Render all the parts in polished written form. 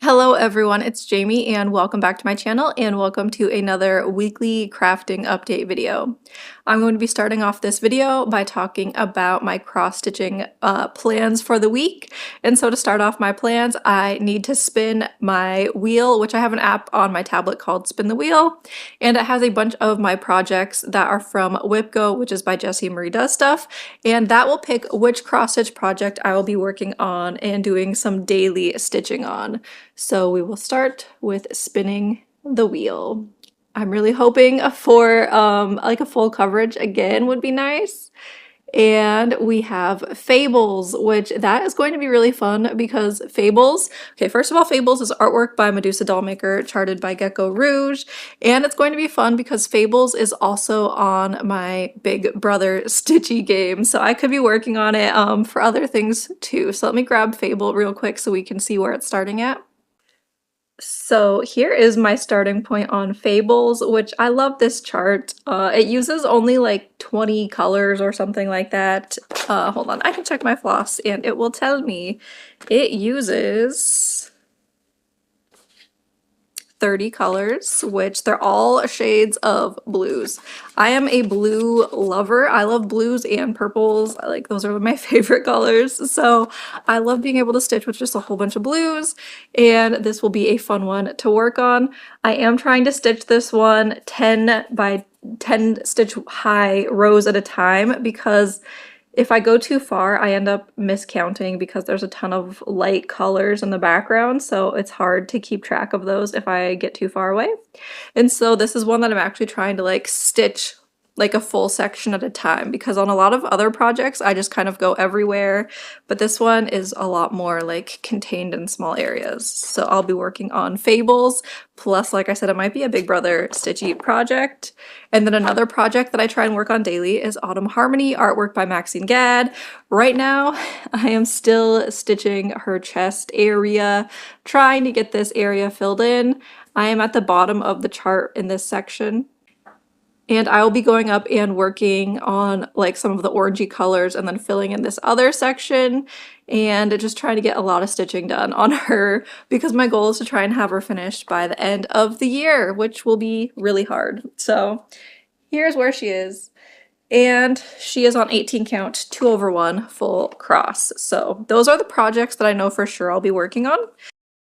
Hello everyone, it's Jamie and welcome back to my channel and welcome to another weekly crafting update video. I'm going to be starting off this video by talking about my cross-stitching plans for the week. And so to start off my plans, I need to spin my wheel, which I have an app on my tablet called Spin the Wheel, and it has a bunch of my projects that are from WIPGO, which is by Jessie Marie Does Stuff, and that will pick which cross-stitch project I will be working on and doing some daily stitching on. So we will start with spinning the wheel. I'm really hoping for like a full coverage again would be nice. And we have Fables, which that is going to be really fun because Fables, okay, first of all, Fables is artwork by Medusa Dollmaker, charted by Gecko Rouge, and it's going to be fun because Fables is also on my Big Brother Stitchy game, so I could be working on it for other things too. So let me grab Fable real quick so we can see where it's starting at. So here is my starting point on Fables, which I love this chart. It uses only like 20 colors or something like that. Hold on, I can check my floss and it will tell me it uses 30 colors, which they're all shades of blues. I am a blue lover. I love blues and purples. Those are my favorite colors. So I love being able to stitch with just a whole bunch of blues, and this will be a fun one to work on. I am trying to stitch this one 10 by 10 stitch high rows at a time because if I go too far, I end up miscounting because there's a ton of light colors in the background, so it's hard to keep track of those if I get too far away. And so this is one that I'm actually trying to like stitch like a full section at a time, because on a lot of other projects I just kind of go everywhere, but this one is a lot more like contained in small areas. So I'll be working on Fables, plus like I said, it might be a Big Brother Stitchy project. And then another project that I try and work on daily is Autumn Harmony, artwork by Maxine Gadd. Right now I am still stitching her chest area, trying to get this area filled in. I am at the bottom of the chart in this section, and I will be going up and working on like some of the orangey colors and then filling in this other section and just trying to get a lot of stitching done on her because my goal is to try and have her finished by the end of the year, which will be really hard. So here's where she is. And she is on 18 count, 2/1 full cross. So those are the projects that I know for sure I'll be working on.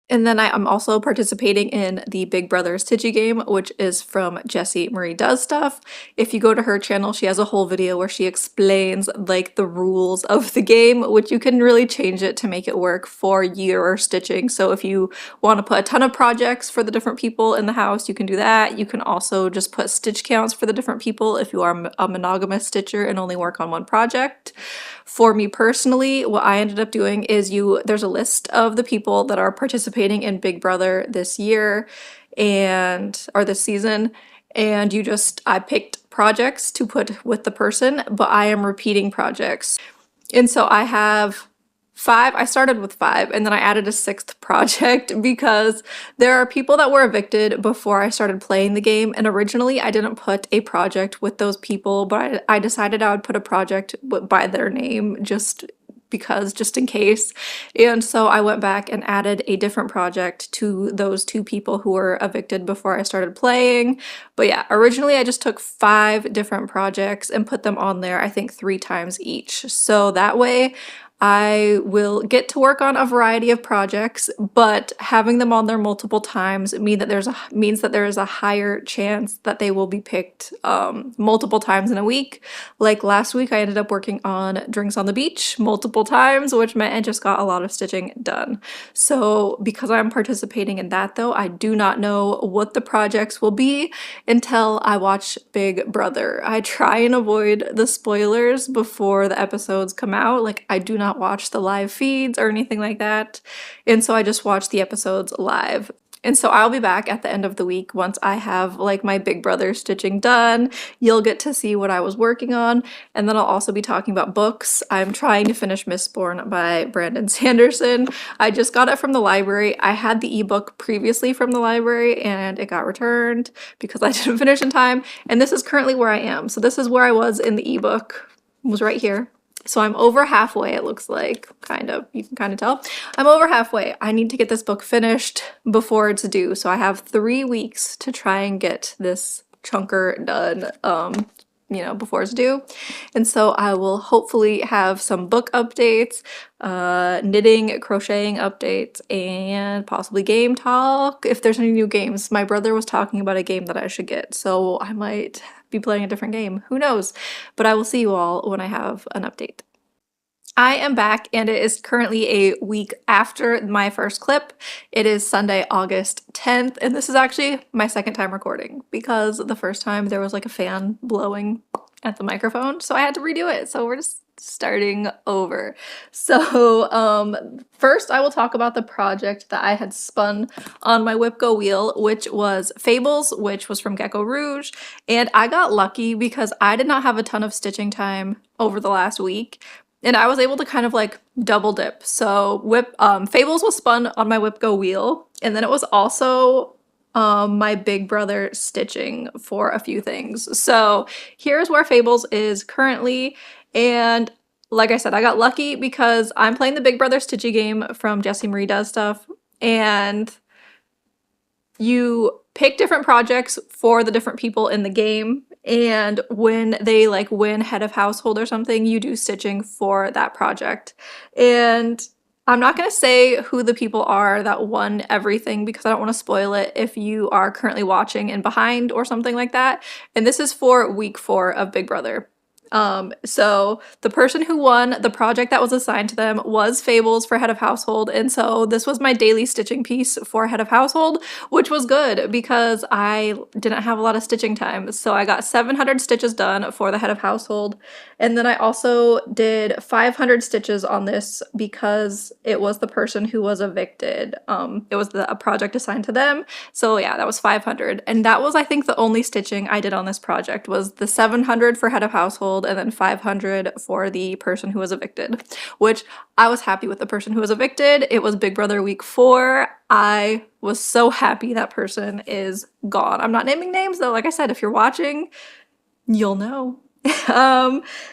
And then I'm also participating in the Big Brother Stitchy game, which is from Jessie Marie Does Stuff. If you go to her channel, she has a whole video where she explains like the rules of the game, which you can really change it to make it work for your stitching. So if you want to put a ton of projects for the different people in the house, you can do that. You can also just put stitch counts for the different people if you are a monogamous stitcher and only work on one project. For me personally, what I ended up doing is there's a list of the people that are participating in Big Brother this year or this season, and I picked projects to put with the person, but I am repeating projects. And so I have 5. I started with 5 and then I added a 6th project because there are people that were evicted before I started playing the game, and originally I didn't put a project with those people, but I decided I would put a project by their name just in case. And so I went back and added a different project to those 2 people who were evicted before I started playing. But yeah, originally I just took 5 different projects and put them on there, I think 3 times each. So that way I will get to work on a variety of projects, but having them on there multiple times means that there is a higher chance that they will be picked multiple times in a week. Like last week, I ended up working on Drinks on the Beach multiple times, which meant I just got a lot of stitching done. So because I'm participating in that though, I do not know what the projects will be until I watch Big Brother. I try and avoid the spoilers before the episodes come out. Like I do not watch the live feeds or anything like that, and so I just watch the episodes live. And so I'll be back at the end of the week once I have like my Big Brother stitching done. You'll get to see what I was working on, and then I'll also be talking about books. I'm trying to finish Mistborn by Brandon Sanderson. I just got it from the library. I had the ebook previously from the library and it got returned because I didn't finish in time, and this is currently where I am. So this is where I was in the ebook, was right here. So I'm over halfway, it looks like, kind of. You can kind of tell. I'm over halfway. I need to get this book finished before it's due. So I have 3 weeks to try and get this chunker done, you know, before it's due. And so I will hopefully have some book updates, knitting, crocheting updates, and possibly game talk if there's any new games. My brother was talking about a game that I should get, so I might be playing a different game. Who knows? But I will see you all when I have an update. I am back and it is currently a week after my first clip. It is Sunday, August 10th, and this is actually my second time recording because the first time there was like a fan blowing at the microphone, so I had to redo it. So we're just starting over. So first I will talk about the project that I had spun on my WIPGO wheel, which was Fables, which was from Gecko Rouge, and I got lucky because I did not have a ton of stitching time over the last week. And I was able to kind of like double dip. So Fables was spun on my WIPGO wheel, and then it was also my big brother stitching for a few things. So here's where Fables is currently, and like I said, I got lucky because I'm playing the Big Brother Stitchy game from Jessie Marie Does Stuff, and you pick different projects for the different people in the game, and when they like win head of household or something, you do stitching for that project. And I'm not going to say who the people are that won everything because I don't want to spoil it if you are currently watching and behind or something like that. And this is for week 4 of Big Brother. So the person who won the project that was assigned to them was Fables for head of household, and so this was my daily stitching piece for head of household, which was good because I didn't have a lot of stitching time. So I got 700 stitches done for the head of household, and then I also did 500 stitches on this because it was the person who was evicted. It was a project assigned to them, so yeah, that was 500, and that was, I think, the only stitching I did on this project was the 700 for head of household and then 500 for the person who was evicted, which I was happy with the person who was evicted. It was Big Brother week 4. I was so happy that person is gone. I'm not naming names though. Like I said, if you're watching, you'll know.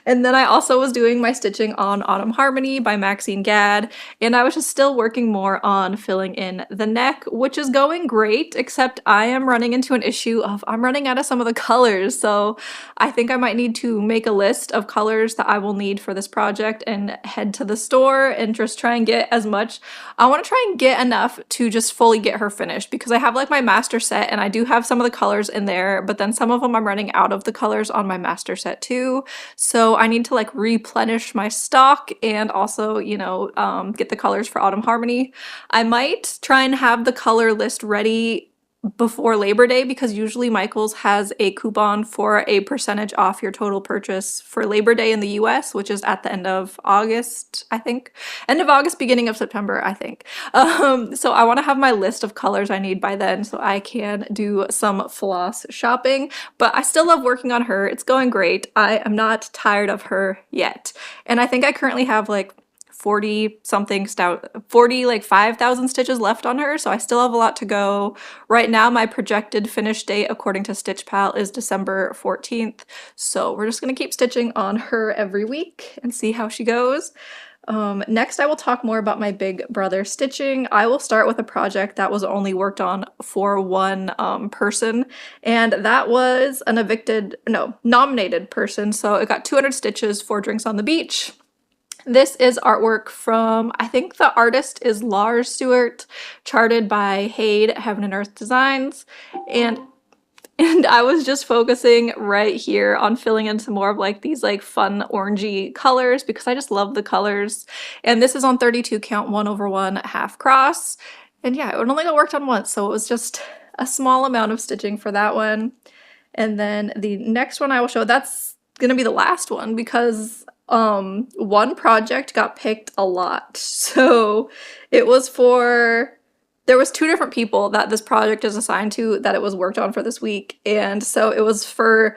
And then I also was doing my stitching on Autumn Harmony by Maxine Gadd, and I was just still working more on filling in the neck, which is going great, except I am running into an issue of I'm running out of some of the colors, so I think I might need to make a list of colors that I will need for this project and head to the store and just try and get as much. I want to try and get enough to just fully get her finished because I have like my master set and I do have some of the colors in there, but then some of them I'm running out of the colors on my master set too, so I need to like replenish my stock and also, you know, get the colors for Autumn Harmony. I might try and have the color list ready before Labor Day because usually Michaels has a coupon for a percentage off your total purchase for Labor Day in the US, which is at the end of August, I think. End of August, beginning of September, I think. So I want to have my list of colors I need by then so I can do some floss shopping, but I still love working on her. It's going great. I am not tired of her yet. And I think I currently have like 40 something stout 40 like 5,000 stitches left on her, so I still have a lot to go. Right now my projected finish date according to Stitch Pal is December 14th, so we're just gonna keep stitching on her every week and see how she goes. Next I will talk more about my big brother stitching. I will start with a project that was only worked on for one person, and that was an nominated person, so it got 200 stitches for Drinks on the Beach. This is artwork from, I think the artist is Lars Stewart, charted by Hade Heaven and Earth Designs, and I was just focusing right here on filling in some more of like these like fun orangey colors because I just love the colors. And this is on 32 count 1/1 half cross, and yeah, it only got worked on once, so it was just a small amount of stitching for that one. And then the next one I will show, that's gonna be the last one because one project got picked a lot. So it was there was 2 different people that this project is assigned to that it was worked on for this week. And so it was for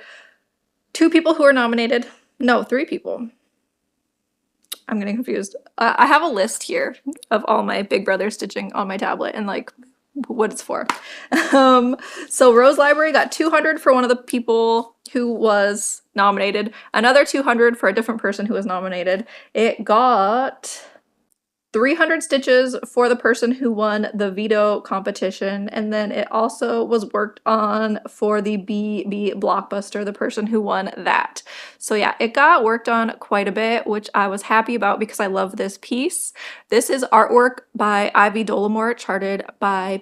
2 people who were nominated. No, 3 people. I'm getting confused. I have a list here of all my Big Brother stitching on my tablet, and like what it's for. So Rose Library got 200 for one of the people who was nominated, another 200 for a different person who was nominated. It got 300 stitches for the person who won the veto competition, and then it also was worked on for the BB Blockbuster, the person who won that. So yeah, it got worked on quite a bit, which I was happy about because I love this piece. This is artwork by Ivy Dolomore, charted by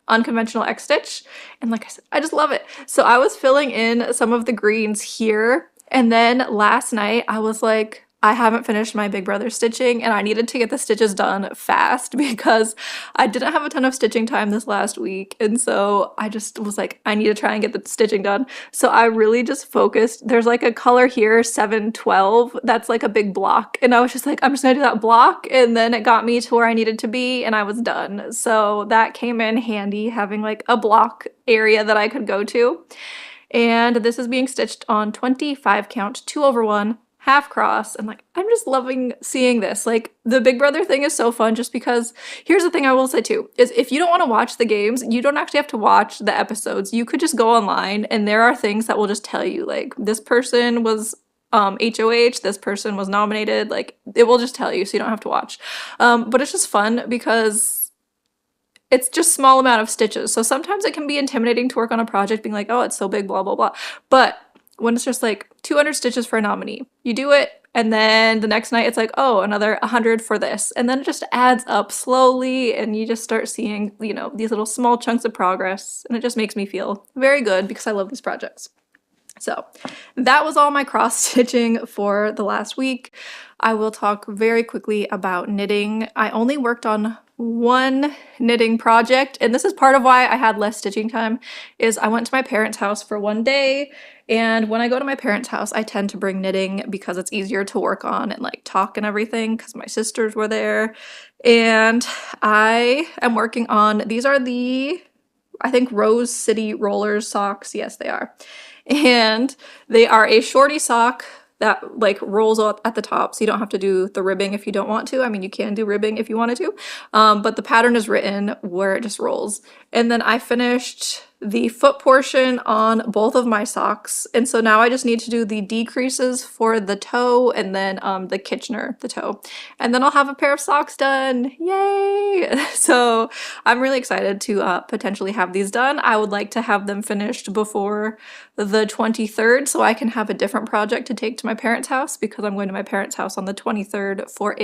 Unconventional X Stitch, and like I said, I just love it. So I was filling in some of the greens here, and then last night I was like, I haven't finished my Big Brother stitching and I needed to get the stitches done fast because I didn't have a ton of stitching time this last week, and so I just was like, I need to try and get the stitching done. So I really just focused. There's like a color here, 712, that's like a big block, and I was just like, I'm just gonna do that block, and then it got me to where I needed to be and I was done. So that came in handy, having like a block area that I could go to. And this is being stitched on 25 count, 2/1 half cross, and like I'm just loving seeing this. Like the Big Brother thing is so fun just because here's the thing I will say too, is if you don't want to watch the games, you don't actually have to watch the episodes. You could just go online and there are things that will just tell you like this person was HOH, this person was nominated, like it will just tell you, so you don't have to watch. But it's just fun because it's just small amount of stitches. So sometimes it can be intimidating to work on a project being like, oh, it's so big, blah, blah, blah. But when it's just like 200 stitches for a nominee, you do it, and then the next night it's like, oh, another 100 for this. And then it just adds up slowly, and you just start seeing, you know, these little small chunks of progress, and it just makes me feel very good because I love these projects. So that was all my cross stitching for the last week. I will talk very quickly about knitting. I only worked on one knitting project, and this is part of why I had less stitching time, is I went to my parents' house for one day, and when I go to my parents' house, I tend to bring knitting because it's easier to work on and like talk and everything because my sisters were there. And I am working on, these are the, I think, Rose City Rollers socks. Yes, they are. And they are a shorty sock that like rolls up at the top, so you don't have to do the ribbing if you don't want to. I mean, you can do ribbing if you wanted to, but the pattern is written where it just rolls. And then I finished the foot portion on both of my socks, and so now I just need to do the decreases for the toe and then the Kitchener, the toe, and then I'll have a pair of socks done. Yay! So I'm really excited to potentially have these done. I would like to have them finished before the 23rd so I can have a different project to take to my parents' house, because I'm going to my parents' house on the 23rd for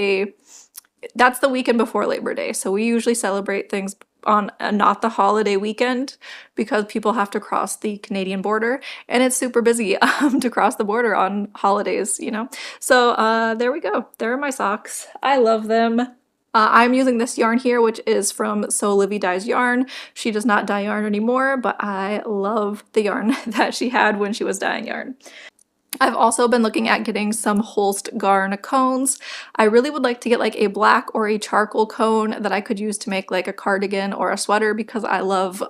that's the weekend before Labor Day. So we usually celebrate things on not the holiday weekend because people have to cross the Canadian border, and it's super busy to cross the border on holidays, you know? So there we go. There are my socks. I love them. I'm using this yarn here, which is from So Livy Dyes Yarn. She does not dye yarn anymore, but I love the yarn that she had when she was dyeing yarn. I've also been looking at getting some Holst Garn cones. I really would like to get like a black or a charcoal cone that I could use to make like a cardigan or a sweater because I love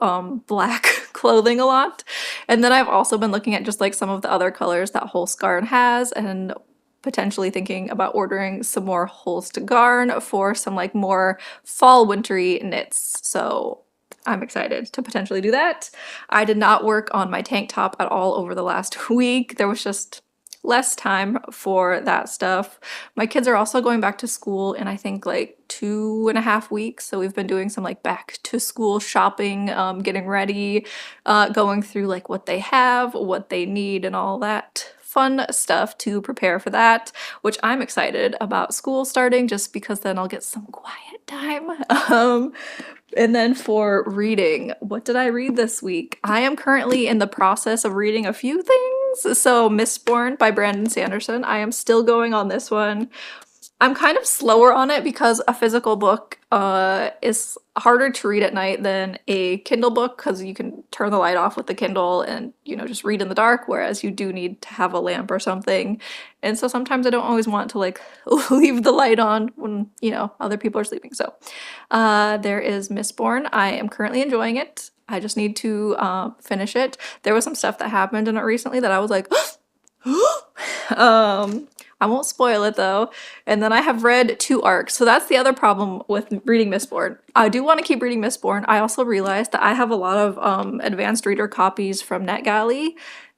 black clothing a lot. And then I've also been looking at just like some of the other colors that Holst Garn has, and potentially thinking about ordering some more Holst Garn for some like more fall wintry knits. So I'm excited to potentially do that. I did not work on my tank top at all over the last week. There was just less time for that stuff. My kids are also going back to school in I think like 2.5 weeks. So we've been doing some like back to school shopping, getting ready, going through like what they have, what they need, and all that fun stuff to prepare for that, which I'm excited about school starting just because then I'll get some quiet time. And then for reading, what did I read this week? I am currently in the process of reading a few things. So Mistborn by Brandon Sanderson. I am still going on this one. I'm kind of slower on it because a physical book is harder to read at night than a Kindle book because you can turn the light off with the Kindle and, you know, just read in the dark, whereas you do need to have a lamp or something. And so sometimes I don't always want to like leave the light on when, you know, other people are sleeping. So there is Mistborn. I am currently enjoying it. I just need to finish it. There was some stuff that happened in it recently that I was like, I won't spoil it though. And then I have read 2 arcs. So that's the other problem with reading Mistborn. I do want to keep reading Mistborn. I also realized that I have a lot of advanced reader copies from NetGalley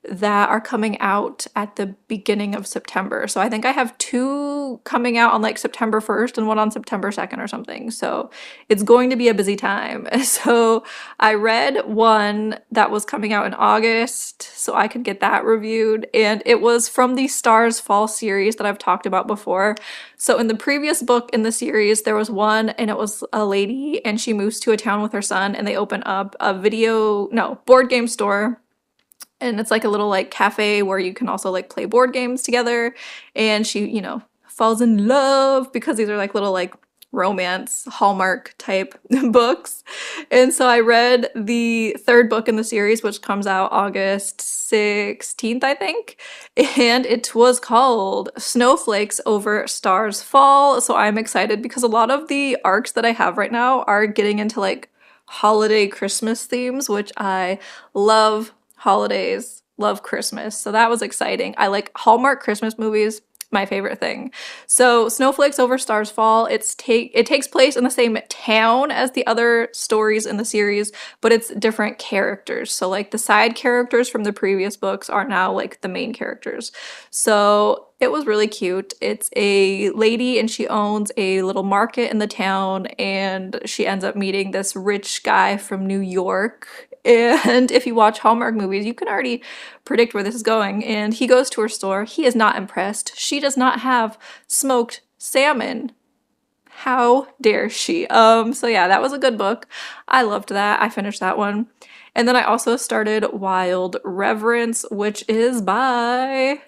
that are coming out at the beginning of September. So I think I have 2 coming out on like September 1st and one on September 2nd or something. So it's going to be a busy time. So I read one that was coming out in August so I could get that reviewed, and it was from the Stars Fall series that I've talked about before. So in the previous book in the series, there was one and it was a lady and she moves to a town with her son and they open up a board game store. And it's like a little like cafe where you can also like play board games together. And she, you know, falls in love because these are like little like romance Hallmark type books. And so I read the 3rd book in the series, which comes out August 16th, I think. And it was called Snowflakes Over Stars Fall. So I'm excited because a lot of the arcs that I have right now are getting into like holiday Christmas themes, which I love. Holidays, love Christmas. So that was exciting. I like Hallmark Christmas movies, my favorite thing. So Snowflakes Over Stars Fall, it takes place in the same town as the other stories in the series, but it's different characters. So like the side characters from the previous books are now like the main characters. So it was really cute. It's a lady and she owns a little market in the town, and she ends up meeting this rich guy from New York. And if you watch Hallmark movies, you can already predict where this is going. And he goes to her store. He is not impressed. She does not have smoked salmon. How dare she? So yeah, that was a good book. I loved that. I finished that one. And then I also started Wild Reverence, which is by...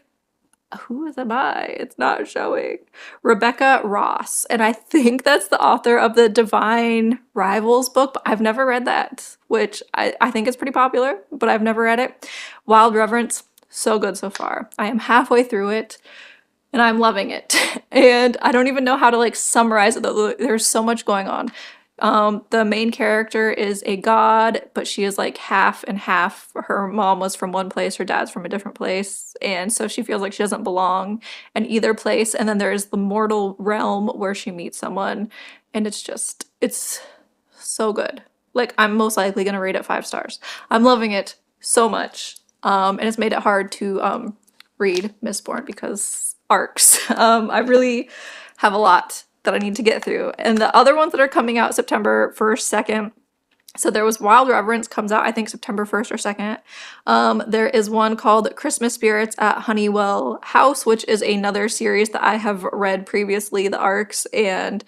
who is it by? It's not showing. Rebecca Ross. And I think that's the author of the Divine Rivals book, but I've never read that, which I think is pretty popular, but I've never read it. Wild Reverence, so good so far. I am halfway through it and I'm loving it. And I don't even know how to like summarize it. There's so much going on. The main character is a god, but she is like half and half. Her mom was from one place, her dad's from a different place, and so she feels like she doesn't belong in either place. And then there's the mortal realm where she meets someone, and it's so good. Like, I'm most likely gonna rate it 5 stars. I'm loving it so much. And it's made it hard to read Mistborn because arcs. I really have a lot that I need to get through. And the other ones that are coming out September 1st, 2nd. So there was Wild Reverence, comes out I think September 1st or 2nd. There is one called Christmas Spirits at Honeywell House, which is another series that I have read previously, the arcs, and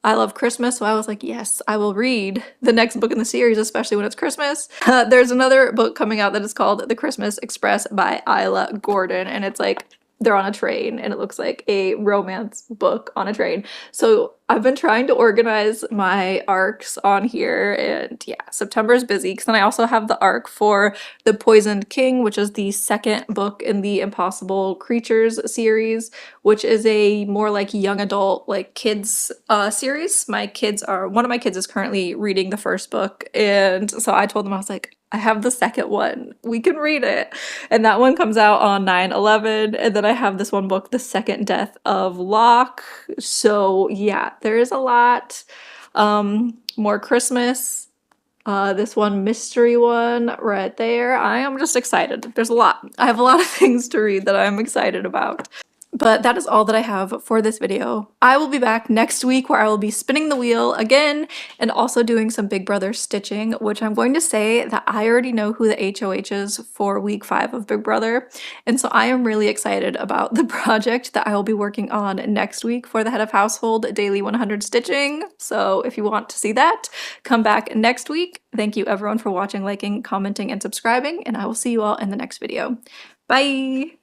I love Christmas, so I was like, yes, I will read the next book in the series, especially when it's Christmas. There's another book coming out that is called The Christmas Express by Isla Gordon, and it's like they're on a train and it looks like a romance book on a train. So I've been trying to organize my arcs on here, and yeah, September is busy because then I also have the arc for The Poisoned King, which is the 2nd book in the Impossible Creatures series, which is a more like young adult, like kids series. One of my kids is currently reading the 1st book, and so I told them, I was like, I have the 2nd one. We can read it. And that one comes out on 9/11. And then I have this one book, The Second Death of Locke. So yeah, there is a lot. More Christmas. This one mystery one right there. I am just excited. There's a lot. I have a lot of things to read that I'm excited about. But that is all that I have for this video. I will be back next week where I will be spinning the wheel again and also doing some Big Brother stitching, which I'm going to say that I already know who the HOH is for week 5 of Big Brother. And so I am really excited about the project that I will be working on next week for the Head of Household Daily 100 Stitching. So if you want to see that, come back next week. Thank you everyone for watching, liking, commenting, and subscribing, and I will see you all in the next video. Bye!